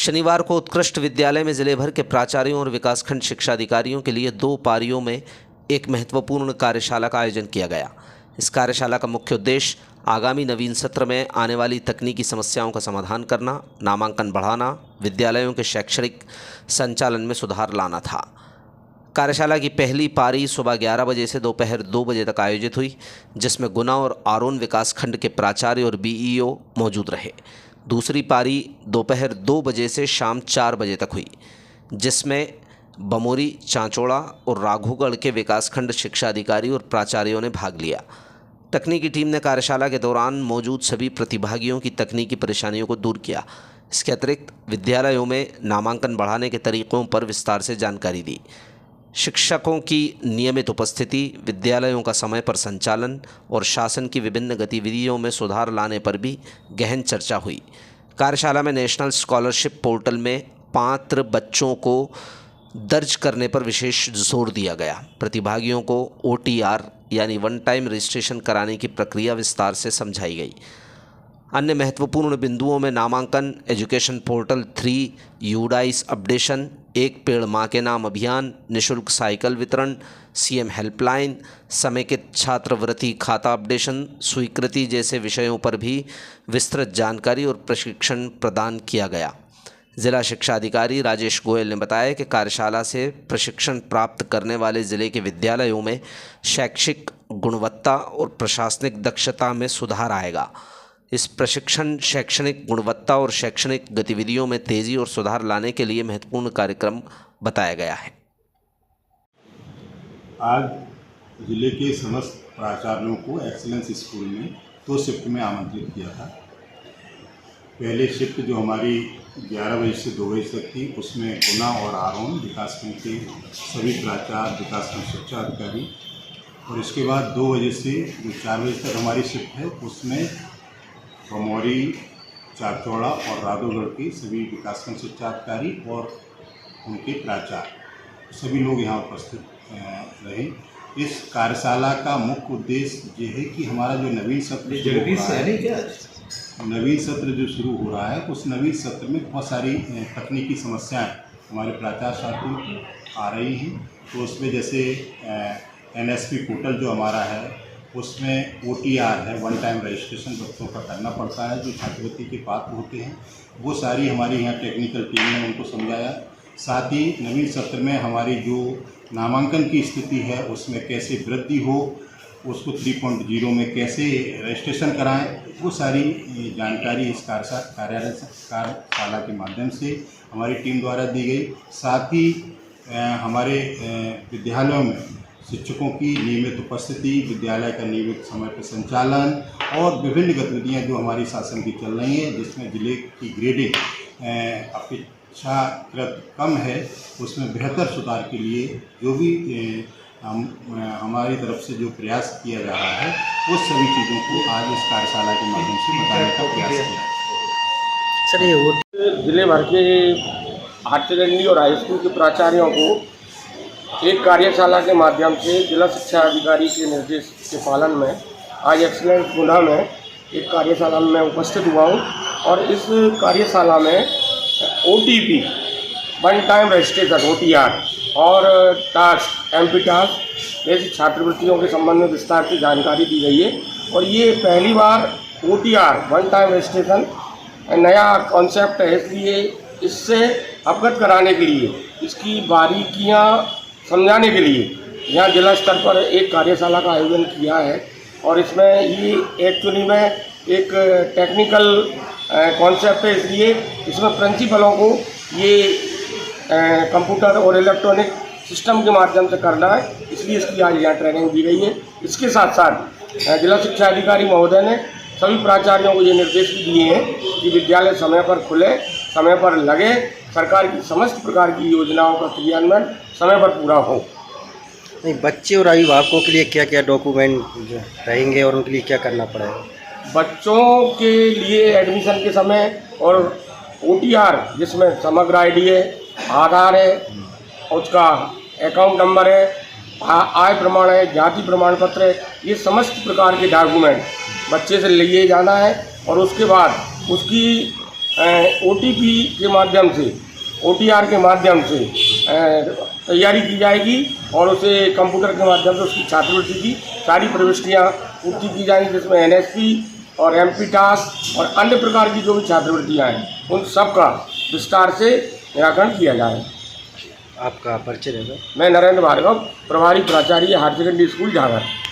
शनिवार को उत्कृष्ट विद्यालय में जिले भर के प्राचार्यों और विकासखंड शिक्षा अधिकारियों के लिए 2 पारियों में एक महत्वपूर्ण कार्यशाला का आयोजन किया गया। इस कार्यशाला का मुख्य उद्देश्य आगामी नवीन सत्र में आने वाली तकनीकी समस्याओं का समाधान करना, नामांकन बढ़ाना, विद्यालयों के शैक्षणिक संचालन में सुधार लाना था। कार्यशाला की पहली पारी सुबह 11 बजे से दोपहर 2 बजे तक आयोजित हुई, जिसमें गुना और आरोन विकासखंड के प्राचार्य और बीईओ मौजूद रहे। दूसरी पारी दोपहर 2 बजे से शाम 4 बजे तक हुई, जिसमें बमोरी, चांचौड़ा और राघोगढ़ के विकासखंड शिक्षा अधिकारी और प्राचार्यों ने भाग लिया। तकनीकी टीम ने कार्यशाला के दौरान मौजूद सभी प्रतिभागियों की तकनीकी परेशानियों को दूर किया। इसके अतिरिक्त विद्यालयों में नामांकन बढ़ाने के तरीक़ों पर विस्तार से जानकारी दी। शिक्षकों की नियमित उपस्थिति, विद्यालयों का समय पर संचालन और शासन की विभिन्न गतिविधियों में सुधार लाने पर भी गहन चर्चा हुई। कार्यशाला में नेशनल स्कॉलरशिप पोर्टल में पात्र बच्चों को दर्ज करने पर विशेष जोर दिया गया। प्रतिभागियों को OTR यानी वन टाइम रजिस्ट्रेशन कराने की प्रक्रिया विस्तार से समझाई गई। अन्य महत्वपूर्ण बिंदुओं में नामांकन, एजुकेशन पोर्टल 3, यूडाइस अपडेशन, एक पेड़ माँ के नाम अभियान, निःशुल्क साइकिल वितरण, CM हेल्पलाइन, समेकित छात्रवृत्ति खाता अपडेशन स्वीकृति जैसे विषयों पर भी विस्तृत जानकारी और प्रशिक्षण प्रदान किया गया। जिला शिक्षा अधिकारी राजेश गोयल ने बताया कि कार्यशाला से प्रशिक्षण प्राप्त करने वाले जिले के विद्यालयों में शैक्षिक गुणवत्ता और प्रशासनिक दक्षता में सुधार आएगा। इस प्रशिक्षण शैक्षणिक गुणवत्ता और शैक्षणिक गतिविधियों में तेजी और सुधार लाने के लिए महत्वपूर्ण कार्यक्रम बताया गया है। आज जिले के समस्त प्राचार्यों को एक्सीलेंस स्कूल में 2 शिफ्ट में आमंत्रित किया था। पहले शिफ्ट जो हमारी 11 बजे से 2 बजे तक थी, उसमें गुना और आरोन विकासखंड के सभी प्राचार्य, विकासखंड शिक्षा अधिकारी, और इसके बाद 2 बजे से जो 4 बजे तक हमारी शिफ्ट है, उसमें बमोरी, चांचौड़ा और राघोगढ़ के सभी विकासखंड शिक्षा अधिकारी और उनके प्राचार्य सभी लोग यहाँ उपस्थित रहे। इस कार्यशाला का मुख्य उद्देश्य ये है कि हमारा जो नवीन सत्र जो शुरू हो रहा है, उस नवीन सत्र में बहुत सारी तकनीकी समस्याएं हमारे प्राचार्य साथियों आ रही हैं। तो उसमें जैसे NSP पोर्टल जो हमारा है, उसमें OTR है, वन टाइम रजिस्ट्रेशन बच्चों का करना पड़ता है जो छात्रवृत्ति के पात्र होते हैं। वो सारी हमारी यहाँ टेक्निकल टीम ने उनको समझाया। साथ ही नवीन सत्र में हमारी जो नामांकन की स्थिति है, उसमें कैसे वृद्धि हो, उसको 3.0 में कैसे रजिस्ट्रेशन कराएं, वो सारी जानकारी इस कार्यशाला के माध्यम से हमारी टीम द्वारा दी गई। साथ ही हमारे विद्यालयों में शिक्षकों की नियमित उपस्थिति, विद्यालय का नियमित समय पर संचालन और विभिन्न गतिविधियां जो हमारी शासन की चल रही हैं, जिसमें जिले की ग्रेडिंग अपेक्षाकृत कम है, उसमें बेहतर सुधार के लिए जो भी हमारी तरफ से जो प्रयास किया जा रहा है, उस सभी चीज़ों को आज इस कार्यशाला के माध्यम से बताने का प्रयास किया। सर, ये जिले भर के हायर सेकेंडरी और हाई स्कूल के प्राचार्यों को एक कार्यशाला के माध्यम से जिला शिक्षा अधिकारी के निर्देश के पालन में आज एक्सीलेंस गुना में एक कार्यशाला में उपस्थित हुआ हूँ। और इस कार्यशाला में OTP one time registration OTR और टास्क MP टास्क जैसी छात्रवृत्तियों के संबंध में विस्तार की जानकारी दी गई है। और ये पहली बार OTR वन टाइम रजिस्ट्रेशन नया कॉन्सेप्ट है, इसलिए इससे अवगत कराने के लिए, इसकी बारीकियां समझाने के लिए यहाँ जिला स्तर पर एक कार्यशाला का आयोजन किया है। और इसमें ये एक्चुअली में एक टेक्निकल कॉन्सेप्ट है, इसलिए इसमें प्रिंसिपलों को ये कंप्यूटर और इलेक्ट्रॉनिक सिस्टम के माध्यम से करना है, इसलिए इसकी आज यहाँ ट्रेनिंग दी गई है। इसके साथ साथ जिला शिक्षा अधिकारी महोदय ने सभी प्राचार्यों को ये निर्देश भी दिए हैं कि विद्यालय समय पर खुले, समय पर लगे, सरकार की समस्त प्रकार की योजनाओं का क्रियान्वयन समय पर पूरा हो। नहीं, बच्चे और अभिभावकों के लिए क्या क्या डॉक्यूमेंट रहेंगे और उनके लिए क्या करना पड़ेगा? बच्चों के लिए एडमिशन के समय और OTR जिसमें समग्र ID है, आधार है, उसका अकाउंट नंबर है, आय प्रमाण है, जाति प्रमाण पत्र है, ये समस्त प्रकार के डॉक्यूमेंट बच्चे से लिए जाना है। और उसके बाद उसकी OTP के माध्यम से, OTR के माध्यम से तैयारी की जाएगी और उसे कंप्यूटर के माध्यम से उसकी छात्रवृत्ति की सारी प्रविष्टियाँ पूर्ति की जाएंगी, जिसमें NSP और MP-TAS और अन्य प्रकार की जो भी छात्रवृत्तियाँ हैं उन सब का विस्तार से निराकरण किया जाए। आपका परिचय रहेगा? मैं नरेंद्र भार्गव, प्रभारी प्राचार्य हायर सेकेंडरी स्कूल झागर।